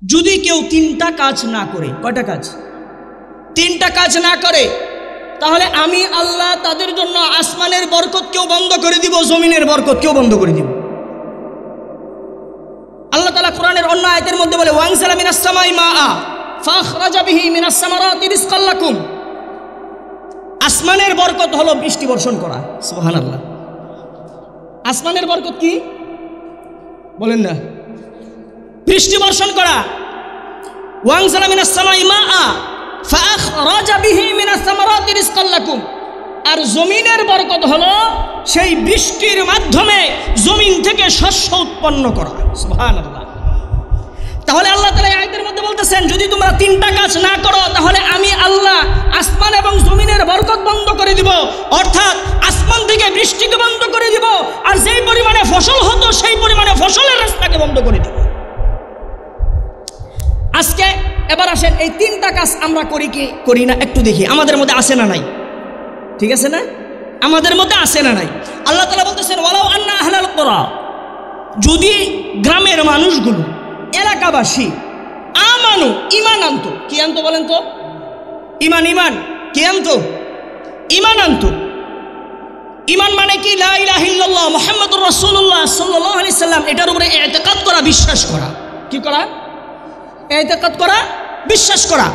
যদি কেউ তিনটা কাজ না করে, কয়টা কাজ? তিনটা কাজ না করে, তাহলে আমি আল্লাহ তাদের জন্য আসমানের বরকত কেউ বন্ধ করে দিব, জমিনের বরকত কেউ বন্ধ করে দিব। আল্লাহ তাআলা কোরআনের অন্য আয়াতের মধ্যে বলে ওয়ানজালা মিনাস সামাই মাআ ফাখরাজা বিহি মিনাস সামারাতি রিজকাল লাকুম। আসমানের বরকত হলো বৃষ্টি বর্ষণ করা। সুবহানাল্লাহ। আসমানের বরকত কি বলেন না? বৃষ্টি বর্ষণ করা। ওয়ানজালা মিনাস সামাই মাআ ফাখরাজা বিহি মিনাস সামারাতি রিজকাল লাকুম। আর জমিনের বরকত হলো সেই বৃষ্টির মাধ্যমে জমিন থেকে শস্য উৎপন্ন করা। সুবহানাল্লাহ। তাহলে আল্লাহ তাআলা এই আয়াতের মধ্যে বলতেছেন, যদি তোমরা তিনটা কাজ না করো তাহলে আমি আল্লাহ আসমান এবং জমিনের বরকত বন্ধ করে দিব, অর্থাৎ আসমান থেকে বৃষ্টিকে বন্ধ করে দিব, আর যেই পরিমাণে ফসল হতো সেই পরিমাণে ফসলের রাস্তাকে বন্ধ করে দিব। আজকে এবার আসেন, এই তিনটা কাজ আমরা করি কি করি না একটু দেখি, আমাদের মধ্যে আছে না নাই? ঠিক আছে না? আমাদের মধ্যে আছে না নাই? আল্লাহ তাআলা বলতেছেন ওয়ালাউ আন্না আহলাল কুরা, যদি গ্রামের মানুষগুলো, এলাকাবাসী আমানু, ঈমান আনতো। কি আনতো বলেন তো? ঈমান। ঈমান কি আনতো? ঈমান আনতো। ঈমান মানে কি? লা ইলাহা ইল্লাল্লাহ মুহাম্মাদুর রাসূলুল্লাহ সাল্লাল্লাহু আলাইহি সাল্লাম, এটার উপরে ইতিকাদ করা, বিশ্বাস করা। কি করা? ইতিকাদ করা, বিশ্বাস করা।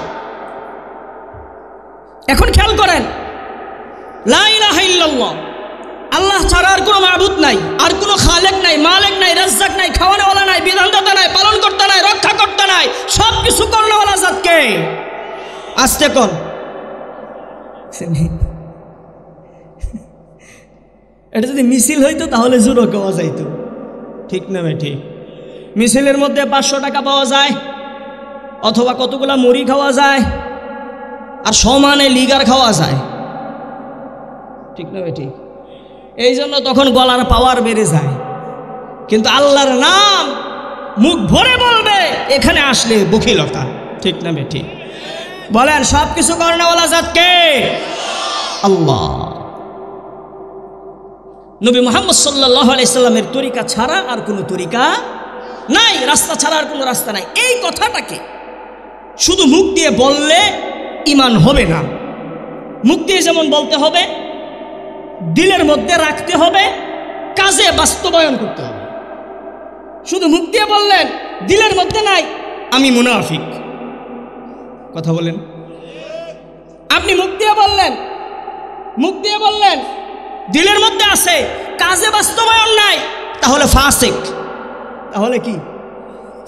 এখন খেয়াল করেন, লা ইলাহা ইল্লাল্লাহ, আল্লাহ ছাড়া আর কোনো মাবুদ নাই, আর কোনো খালেক নাই, মালিক নাই, রাজ্জাক নাই, খাওয়ানোওয়ালা নাই, বিধানদাতা নাই, পালনকর্তা নাই, রক্ষাকর্তা নাই, সব কিছু করনেওয়ালা জাতকে। আস্তে কোন এটা যদি মিছিল হইতো তাহলে জোরও পাওয়া যাইতো। ঠিক না ভাই? ঠিক। মিছিলের মধ্যে 500 টাকা পাওয়া যায়, অথবা কতগুলা মুড়ি খাওয়া যায়, আর সমানে লিগার খাওয়া যায়। ঠিক না ভাই? ঠিক। এই জন্য তখন গলার পাওয়ার বেড়ে যায়। কিন্তু আল্লাহর নাম মুখ ভরে বলবে এখানে আসলে বখিলতা। ঠিক না ভাই? ঠিক। বলেন, সব কিছু করনেওয়ালা জাতকে? আল্লাহ। নবী মুহাম্মদ সাল্লাল্লাহু আলাইহি সাল্লামের তরিকা ছাড়া আর কোনো তরিকা নাই, রাস্তা ছাড়া আর কোনো রাস্তা নাই। এই কথাটাকে শুধু মুখ দিয়ে বললে ঈমান হবে না। মুখ দিয়ে যেমন বলতে হবে, দিলের মধ্যে রাখতে হবে, কাজে বাস্তবায়ন করতে হবে। শুধু মুখ দিয়ে বললেন, দিলের মধ্যে নাই, আমি মুনাফিক। কথা বলেন। আপনি মুখ দিয়ে বললেন, দিলের মধ্যে আছে, কাজে বাস্তবায়ন নাই, তাহলে ফাসিক। তাহলে কি?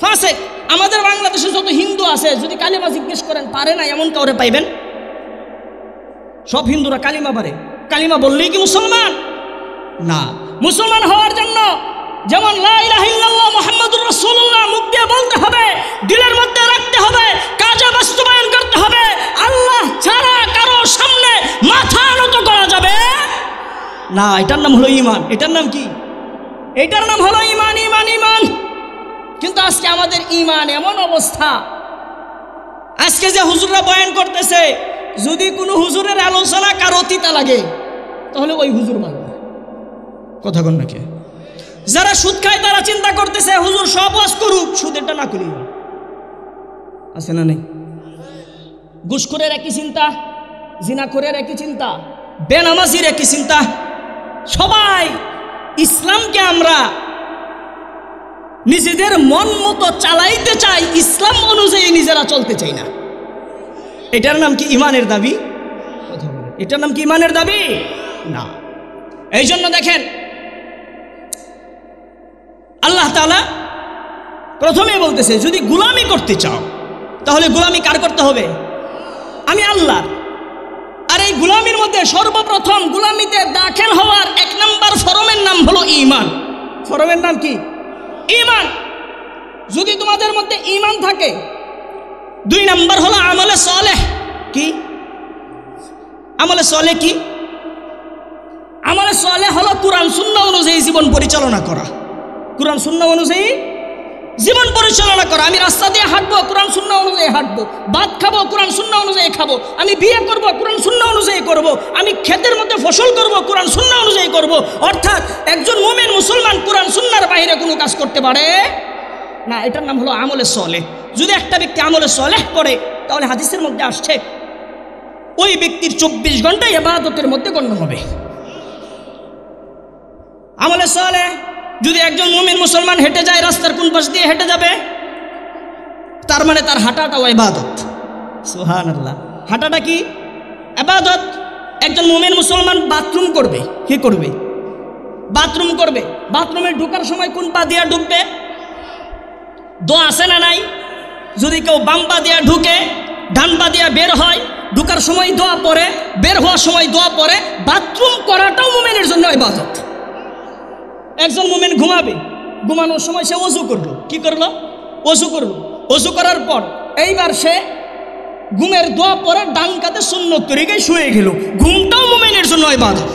ফাসিক। আমাদের বাংলাদেশে যত হিন্দু আছে, যদি কালিমা জিজ্ঞেস করেন পারে না এমন কাউরে পাইবেন? সব হিন্দুরা কালিমা পারে। কালিমা বললেই কি মুসলমান? না। মুসলমান হওয়ার জন্য যেমন লা ইলাহা ইল্লাল্লাহ মুহাম্মাদুর রাসূলুল্লাহ মুখ দিয়ে বলতে হবে, দিলের মধ্যে রাখতে হবে, কাজে বাস্তবায়ন করতে হবে। আল্লাহ ছাড়া কারো সামনে মাথা নত করা যাবে না। এটার নাম হলো ঈমান। এটার নাম কি? এটার নাম হলো ঈমান। ঈমান ঈমান। কিন্তু আজকে আমাদের ঈমান এমন অবস্থা, আজকে যে হুজুররা বয়ান করতেছে, যদি কোনো হুজুরের আলোচনা কারো তিতা লাগে তাহলে ওই হুজুর মানবে। কথা কন নাকি? যারা সুদ খায় তারা চিন্তা করতেছে হুজুর সব ওয়াজ করুক, সুদেরটা না করি। আছে না নেই? ঘুষখোরের একই চিন্তা, জিনাখোরের একই চিন্তা, বেনামাজির একই চিন্তা। সবাই ইসলামকে আমরা নিজেদের মন মতো চালাইতে চাই, ইসলাম অনুযায়ী নিজেরা চলতে চাই না। এটার নাম কি ঈমানের দাবি? এটার নাম কি ঈমানের দাবি? না। এই জন্য দেখেন, আল্লাহ তাআলা প্রথমে বলতেছে, যদি গোলামি করতে চাও তাহলে গোলামি কার করতে হবে? আমি আল্লাহর। আর এই গোলামির মধ্যে সর্বপ্রথম গোলামিতে দাখিল হওয়ার 1 নম্বর ফরমের নাম হলো ঈমান। ফরমের নাম কি? ঈমান। যদি তোমাদের মধ্যে ঈমান থাকে, 2 নম্বর হলো আমলে সালেহ। কি আমলে সালেহ? কি আমলে সালেহ? হলো কুরআন সুন্নাহ অনুযায়ী জীবন পরিচালনা করা। কুরআন সুন্নাহ অনুযায়ী জীবন পরিচালনা করা। আমি রাস্তা দিয়ে হাঁটবো, কোরআন সুন্নাহ অনুযায়ী হাঁটবো। ভাত খাবো, কোরআন সুন্নাহ অনুযায়ী খাবো। আমি বিয়ে করবো, কোরআন সুন্নাহ অনুযায়ী করবো। আমি ক্ষেতের মধ্যে ফসল করবো, কোরআন সুন্নাহ অনুযায়ী করবো। অর্থাৎ একজন মুমিন মুসলমান কোরআন সুন্নাহর বাইরে কোনো কাজ করতে পারে না। এটার নাম হলো আমলে সালেহ। যদি একটা ব্যক্তি আমলে সলেহ করে তাহলে হাদিসের মধ্যে আসছে ওই ব্যক্তির 24 ঘন্টা ইবাদতের মধ্যে গণ্য হবে। আমলে সলেহ যদি একজন মুমিন মুসলমান হেঁটে যায়, রাস্তার কোন পাশ দিয়ে হেঁটে যাবে, তার মানে তার হাঁটাটাও ইবাদত। সুবহানাল্লাহ, হাঁটাটা কি ইবাদত। একজন মুমিন মুসলমান বাথরুম করবে, কি করবে? বাথরুম করবে। বাথরুমে ঢোকার সময় কোন পা দিয়া ঢুকবে? দোয়া আছে না নাই? যদি কেউ বাম পা দিয়া ঢুকে, ডান পা দিয়া বের হয়, ঢোকার সময় দোয়া পড়ে, বের হওয়ার সময় দোয়া পড়ে, বাথরুম করাটাও মুমিনের জন্য ইবাদত। একজন মুমিন ঘুমাবে, ঘুমানোর সময় সে ওযু করলো, কি করলো? ওযু করলো। ওযু করার পর এইবার সে ঘুমের দোয়া পরে ডান কাঁধে সুন্নত তরিকায় শুয়ে গেল, ঘুমটাও মুমিনের জন্য ইবাদত।